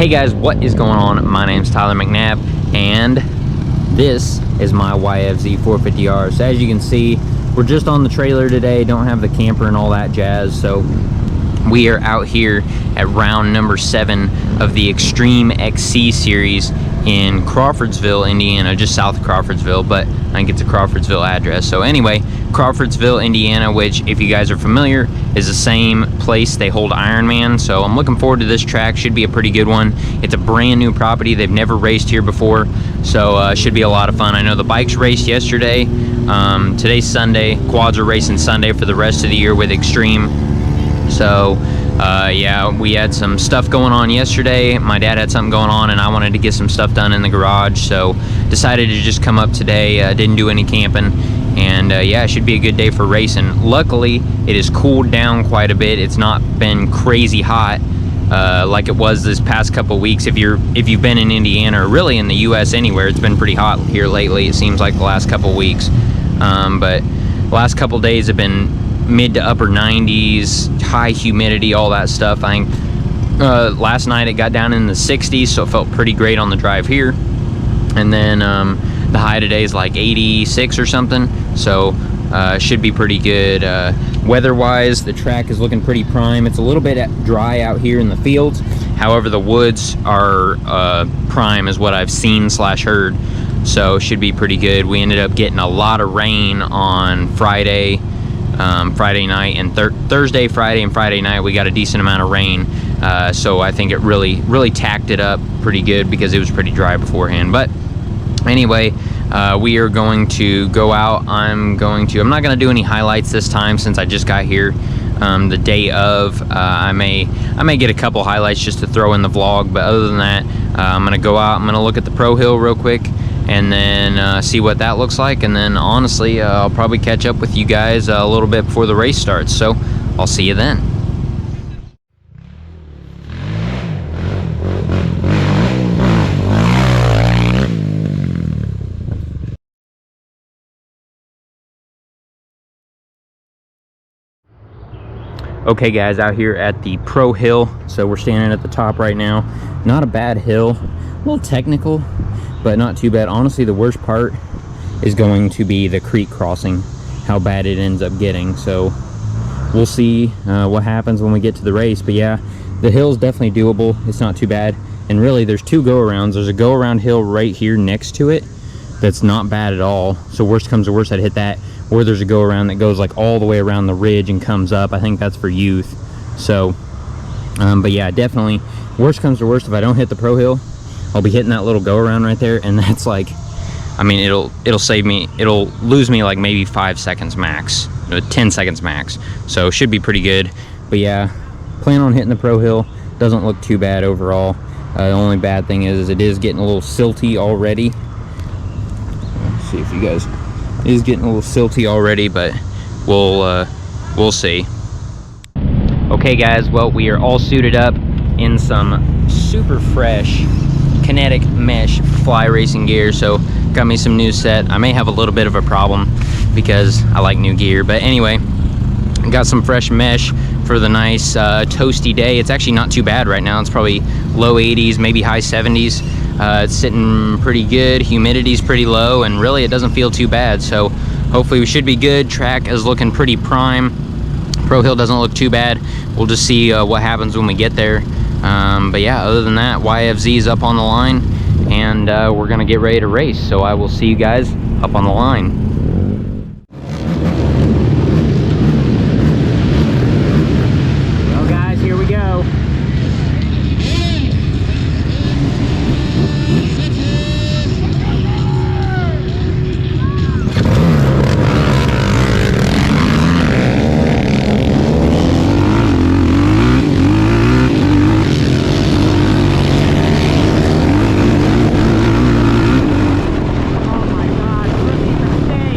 Hey guys, what is going on? My name's Tyler McNabb, and this is my YFZ 450R. So as you can see, we're just on the trailer today, don't have the camper and all that jazz. So we are out here at round number 7 of the Extreme XC series in Crawfordsville, Indiana, just south of Crawfordsville, but I think it's a Crawfordsville address. So anyway, Crawfordsville, Indiana, which if you guys are familiar, is the same place they hold Ironman. So I'm looking forward to this track. Should be a pretty good one. It's a brand new property. They've never raced here before, so should be a lot of fun. I know the bikes raced yesterday. Today's Sunday. Quads are racing Sunday for the rest of the year with Extreme. So yeah, we had some stuff going on yesterday. My dad had something going on and I wanted to get some stuff done in the garage, so decided to just come up today. Didn't do any camping, and yeah, it should be a good day for racing. Luckily, it has cooled down quite a bit. It's not been crazy hot like it was this past couple weeks. If you've been in Indiana, or really in the US anywhere, it's been pretty hot here lately. It seems like the last couple weeks, but the last couple days have been mid to upper 90s, high humidity, all that stuff. I think last night it got down in the 60s, so it felt pretty great on the drive here. And then the high today is like 86 or something, so should be pretty good. Weather-wise, the track is looking pretty prime. It's a little bit dry out here in the fields. However, the woods are prime is what I've seen / heard, so should be pretty good. We ended up getting a lot of rain on Friday night, and Thursday, Friday, and Friday night we got a decent amount of rain, so I think it really tacked it up pretty good because it was pretty dry beforehand. But anyway, we are going to go out. I'm not going to do any highlights this time since I just got here the day of. I may get a couple highlights just to throw in the vlog, but other than that, I'm going to go out. I'm going to look at the Pro Hill real quick, and then see what that looks like, and then honestly I'll probably catch up with you guys a little bit before the race starts, so I'll see you then. Okay guys, out here at the Pro Hill, so we're standing at the top right now. Not a bad hill, a little technical, but not too bad. Honestly, the worst part is going to be the creek crossing, how bad it ends up getting. So we'll see what happens when we get to the race. But yeah, the hill's definitely doable. It's not too bad. And really, there's two go-arounds. There's a go-around hill right here next to it that's not bad at all. So worst comes to worst, I'd hit that. Or there's a go-around that goes like all the way around the ridge and comes up. I think that's for youth. So, but yeah, definitely, worst comes to worst, if I don't hit the Pro Hill, I'll be hitting that little go-around right there, and that's like, I mean, it'll save me, it'll lose me like maybe 5 seconds max, 10 seconds max, so should be pretty good. But yeah, plan on hitting the Pro Hill. Doesn't look too bad overall. The only bad thing is it is getting a little silty already. Let's see if you guys, it is getting a little silty already, but we'll see. Okay guys, well, we are all suited up in some super fresh Kinetic mesh fly racing gear, so got me some new set. I may have a little bit of a problem because I like new gear, but anyway, got some fresh mesh for the nice toasty day. It's actually not too bad right now. It's probably low 80s, maybe high 70s. It's sitting pretty good. Humidity's pretty low, and really it doesn't feel too bad, so hopefully we should be good. Track is looking pretty prime. Pro Hill doesn't look too bad. We'll just see what happens when we get there. But yeah, other than that, YFZ is up on the line, and we're gonna get ready to race, so I will see you guys up on the line. Well guys, here we go. Oh my God, look at the thing.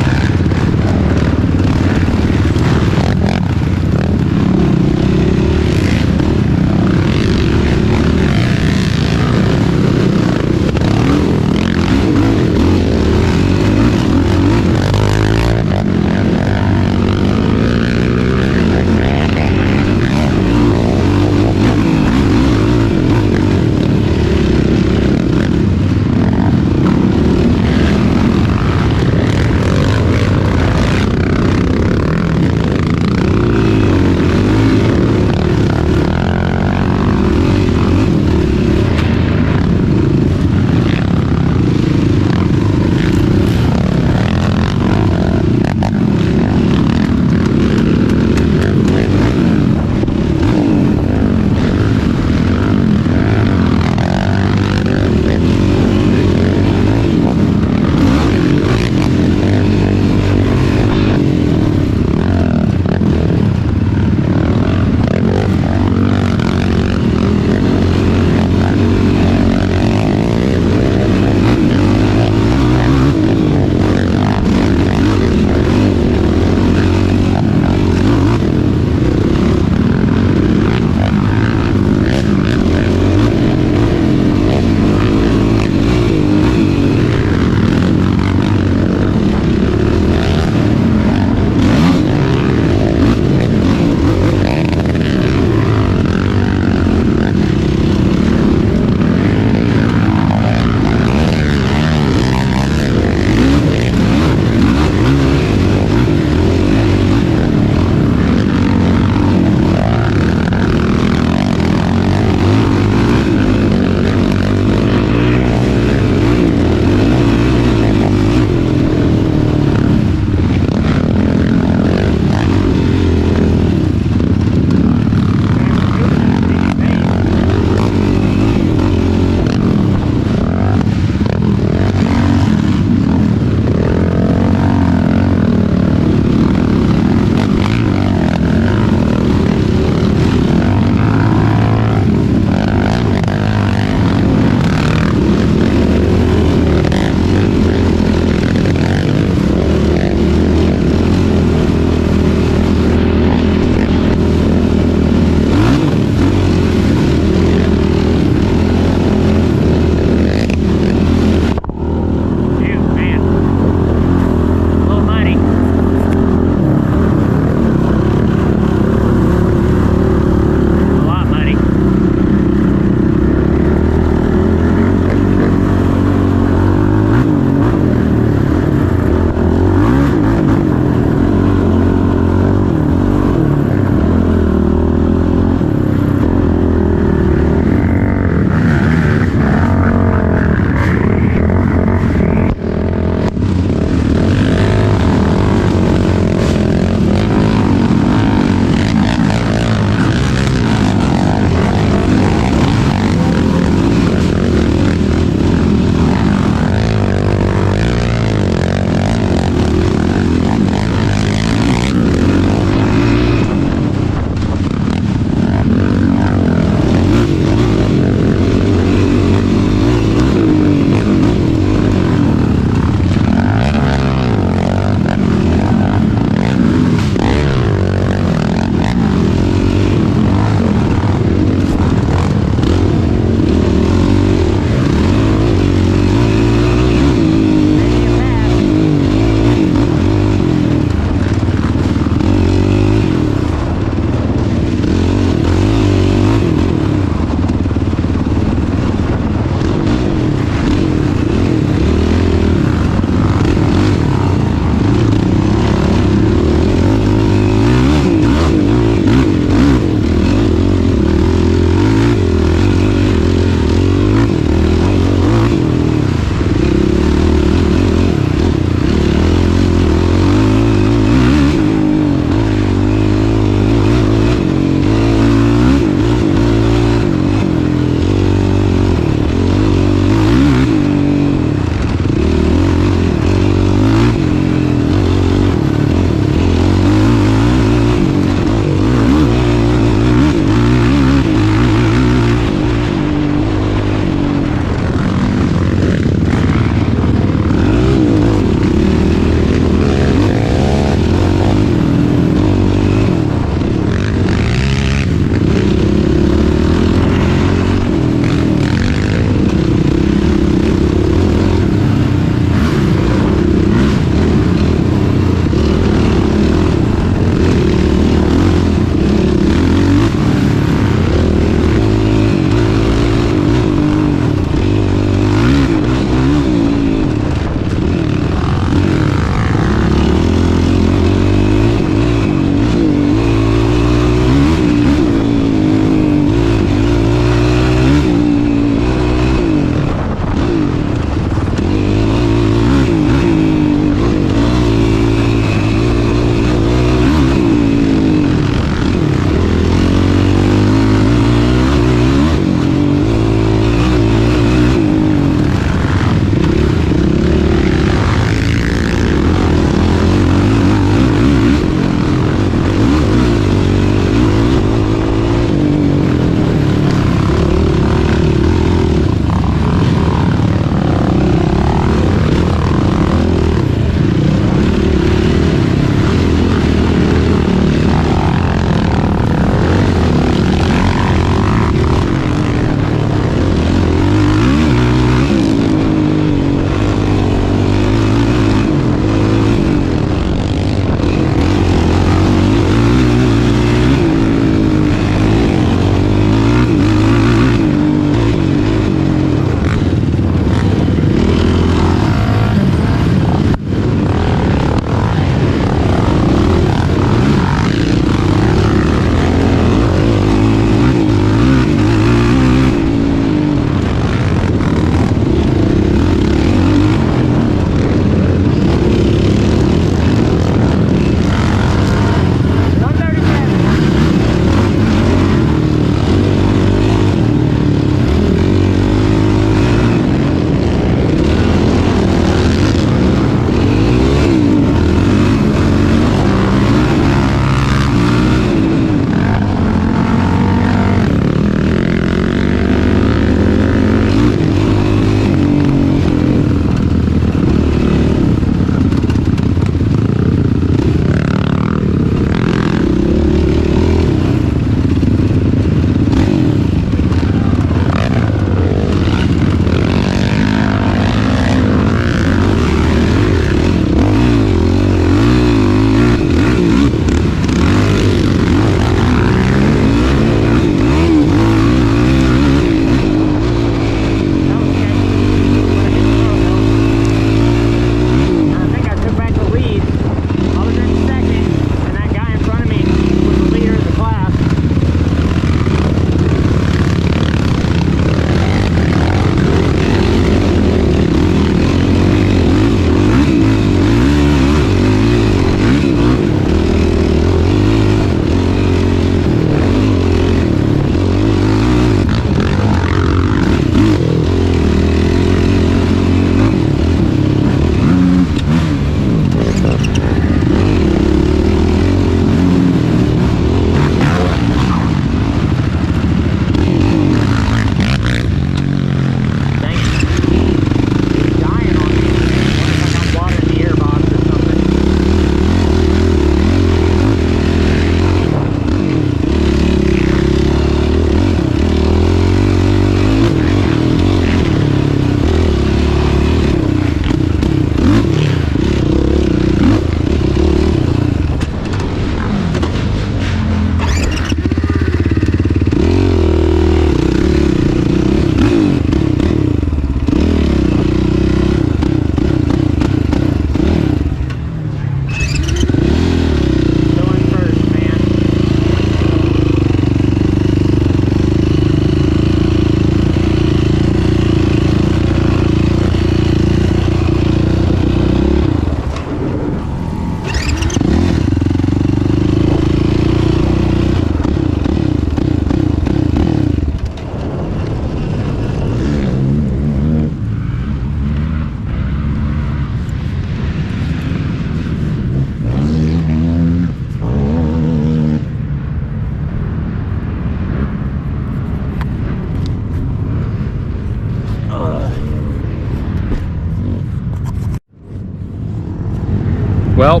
Well,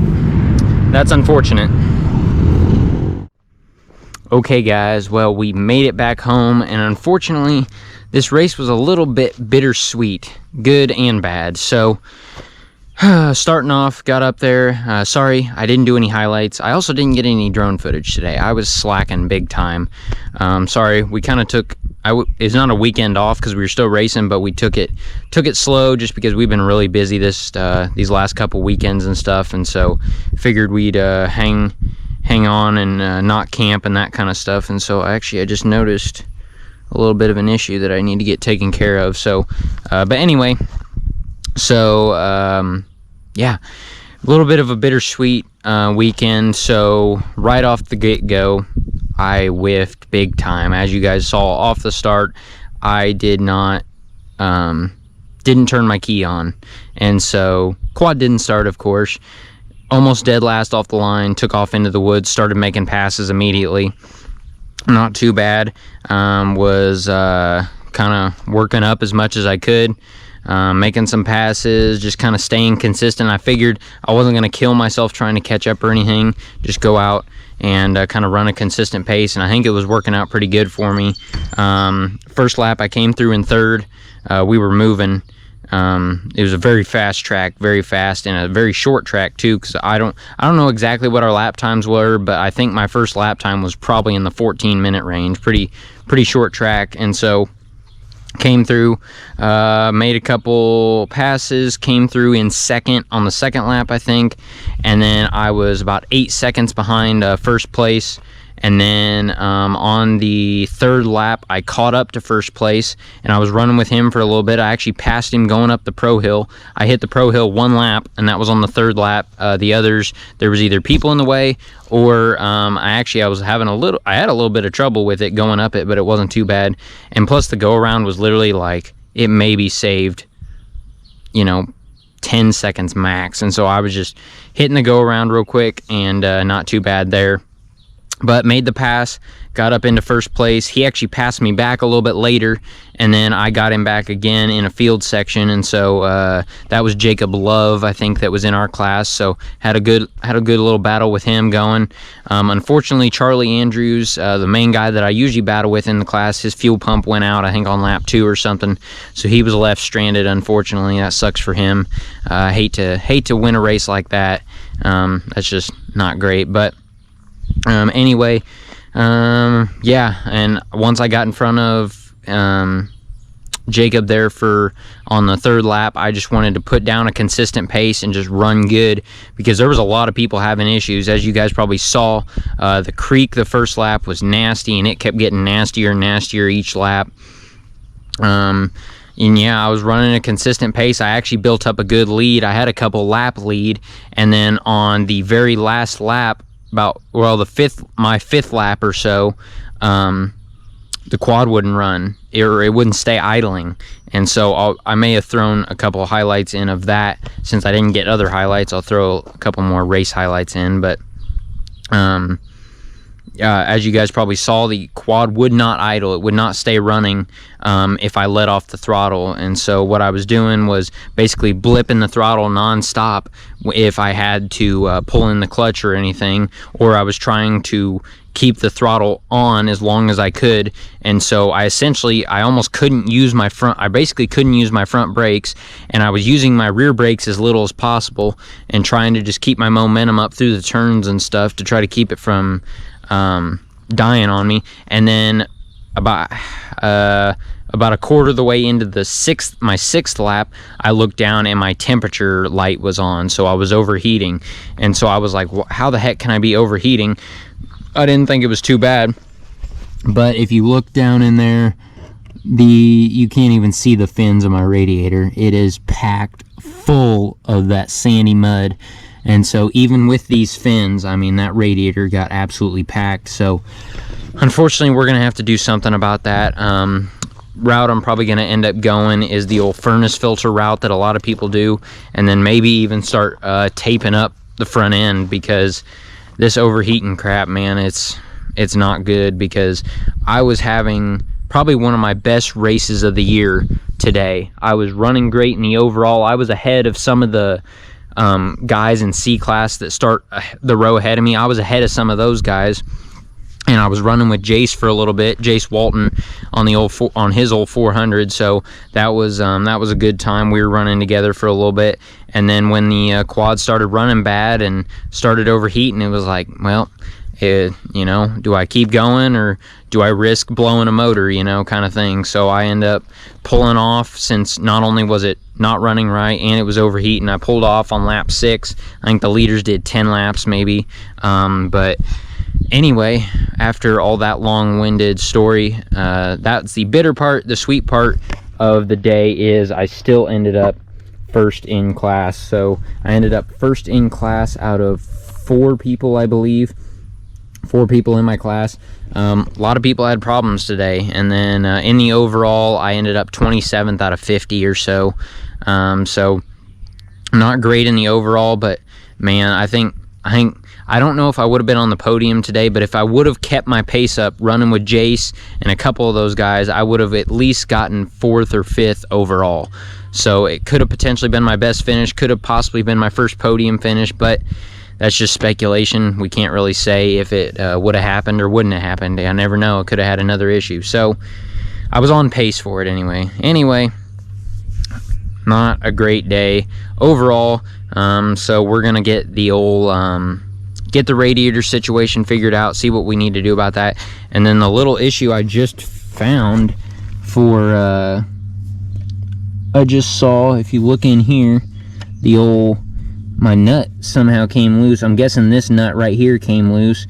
that's unfortunate. Okay guys, well, we made it back home, and unfortunately this race was a little bit bittersweet, good and bad. So starting off, got up there. Sorry, I didn't do any highlights. I also didn't get any drone footage today. I was slacking big time. Sorry, we kind of took, it's not a weekend off because we were still racing, but we took it slow just because we've been really busy these last couple weekends and stuff, and so figured we'd hang on and not camp and that kind of stuff. And so I just noticed a little bit of an issue that I need to get taken care of. So but anyway, so yeah, a little bit of a bittersweet weekend. So right off the get-go, I whiffed big time. As you guys saw off the start, I didn't turn my key on, and so quad didn't start, of course. Almost dead last off the line, took off into the woods, started making passes immediately. Not too bad. Was kind of working up as much as I could, making some passes, just kind of staying consistent. I figured I wasn't going to kill myself trying to catch up or anything, just go out and kind of run a consistent pace, and I think it was working out pretty good for me. First lap, I came through in third. We were moving. It was a very fast track, very fast, and a very short track too, because I don't know exactly what our lap times were, but I think my first lap time was probably in the 14-minute range. Pretty short track. And so came through, made a couple passes, came through in second on the second lap, I think, and then I was about 8 seconds behind first place. And then on the third lap, I caught up to first place, and I was running with him for a little bit. I actually passed him going up the pro hill. I hit the pro hill one lap, and that was on the third lap. The others, there was either people in the way, or I had a little bit of trouble with it going up it, but it wasn't too bad. And plus, the go around was literally like, it maybe saved, 10 seconds max. And so I was just hitting the go around real quick, and not too bad there. But made the pass, got up into first place. He actually passed me back a little bit later, and then I got him back again in a field section. And so that was Jacob Love, I think, that was in our class. So had a good little battle with him going. Unfortunately, Charlie Andrews, the main guy that I usually battle with in the class, his fuel pump went out, I think on lap 2 or something. So he was left stranded. Unfortunately, that sucks for him. Hate to win a race like that. That's just not great. But anyway, yeah, and once I got in front of Jacob there on the third lap, I just wanted to put down a consistent pace and just run good, because there was a lot of people having issues. As you guys probably saw, the creek the first lap was nasty, and it kept getting nastier and nastier each lap. And yeah, I was running a consistent pace. I actually built up a good lead. I had a couple lap lead, and then on the very last lap, my fifth lap or so, the quad wouldn't run, or it wouldn't stay idling. And so I may have thrown a couple of highlights in of that. Since I didn't get other highlights, I'll throw a couple more race highlights in. But as you guys probably saw, the quad would not idle. It would not stay running if I let off the throttle. And so what I was doing was basically blipping the throttle nonstop if I had to pull in the clutch or anything, or I was trying to keep the throttle on as long as I could. And so I almost couldn't use my front. I basically couldn't use my front brakes, and I was using my rear brakes as little as possible and trying to just keep my momentum up through the turns and stuff to try to keep it from dying on me. And then about a quarter of the way into my sixth lap, I looked down and my temperature light was on, so I was overheating. And so I was like, how the heck can I be overheating? I didn't think it was too bad, but if you look down in there, you can't even see the fins of my radiator. It is packed full of that sandy mud. And so even with these fins, I mean, that radiator got absolutely packed. So unfortunately, we're going to have to do something about that. Route I'm probably going to end up going is the old furnace filter route that a lot of people do, and then maybe even start taping up the front end, because this overheating crap, man, it's not good. Because I was having probably one of my best races of the year today. I was running great in the overall. I was ahead of some of the guys in C class that start the row ahead of me. I was ahead of some of those guys, and I was running with Jace for a little bit, Jace Walton, on his old 400. So that was a good time. We were running together for a little bit, and then when the quad started running bad and started overheating, it was like, well, you know, do I keep going or do I risk blowing a motor, you know, kind of thing. So I end up pulling off, since not only was it not running right and it was overheating. I pulled off on lap 6. I think the leaders did 10 laps maybe, but anyway, after all that long-winded story, that's the bitter part. The sweet part of the day is I still ended up first in class. So I ended up first in class out of 4 people, I believe. 4 people in my class. A lot of people had problems today, and then in the overall I ended up 27th out of 50 or so. So not great in the overall, but man, I think I don't know if I would have been on the podium today, but if I would have kept my pace up running with Jace and a couple of those guys, I would have at least gotten 4th or 5th overall. So it could have potentially been my best finish, could have possibly been my first podium finish, but that's just speculation. We can't really say if it would have happened or wouldn't have happened. I never know. It could have had another issue. So I was on pace for it anyway. Anyway, not a great day overall. So we're going to get the old... get the radiator situation figured out, see what we need to do about that. And then the little issue I just found for I just saw, if you look in here, my nut somehow came loose. I'm guessing this nut right here came loose,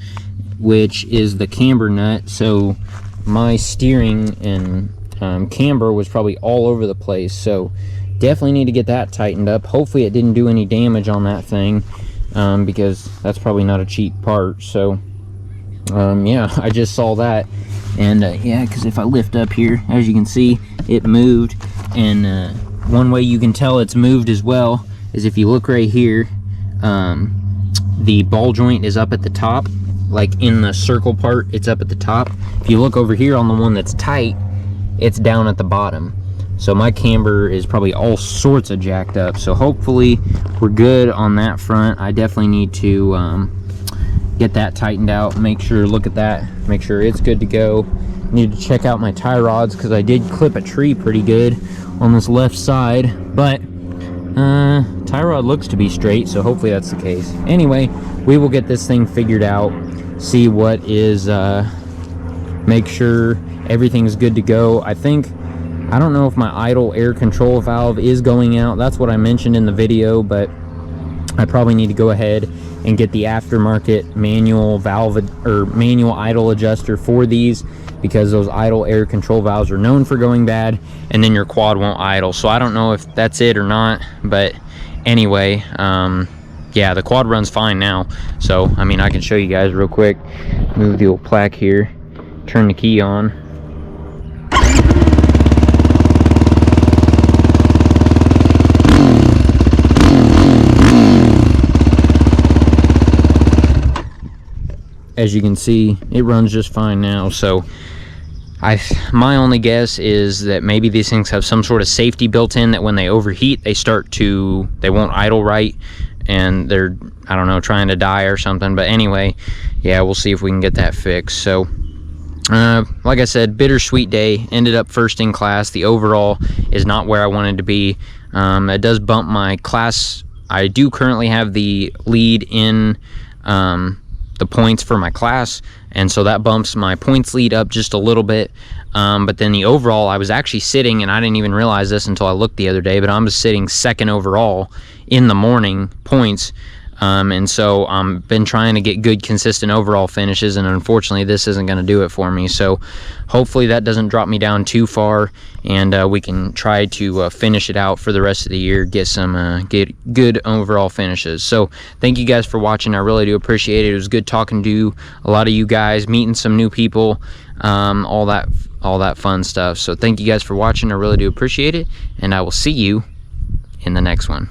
which is the camber nut. So my steering and camber was probably all over the place, so definitely need to get that tightened up. Hopefully it didn't do any damage on that thing, because that's probably not a cheap part. So yeah, I just saw that, and yeah, because if I lift up here, as you can see, it moved. And one way you can tell it's moved as well is if you look right here, the ball joint is up at the top, like in the circle part, it's up at the top. If you look over here on the one that's tight, it's down at the bottom. So my camber is probably all sorts of jacked up. So hopefully we're good on that front. I definitely need to get that tightened out, make sure, look at that, make sure it's good to go. Need to check out my tie rods, because I did clip a tree pretty good on this left side, but tie rod looks to be straight, so hopefully that's the case. Anyway, we will get this thing figured out, see what is, make sure everything's good to go. I don't know if my idle air control valve is going out. That's what I mentioned in the video, but I probably need to go ahead and get the aftermarket manual valve or manual idle adjuster for these, because those idle air control valves are known for going bad, and then your quad won't idle. So I don't know if that's it or not, but anyway, yeah, the quad runs fine now. So I mean, I can show you guys real quick. Move the old plaque here, turn the key on. As you can see, it runs just fine now. So my only guess is that maybe these things have some sort of safety built in, that when they overheat, they won't idle right, and they're, I don't know, trying to die or something. But anyway, yeah, we'll see if we can get that fixed. So like I said, bittersweet day. Ended up first in class. The overall is not where I wanted to be. It does bump my class. I do currently have the lead in the points for my class, and so that bumps my points lead up just a little bit. But then the overall, I was actually sitting, and I didn't even realize this until I looked the other day, but I'm sitting second overall in the morning points. And so I've been trying to get good, consistent overall finishes, and unfortunately this isn't going to do it for me. So hopefully that doesn't drop me down too far, and we can try to finish it out for the rest of the year, get some get good overall finishes. So thank you guys for watching. I really do appreciate it. It was good talking to a lot of you guys, meeting some new people, all that fun stuff. So thank you guys for watching. I really do appreciate it, and I will see you in the next one.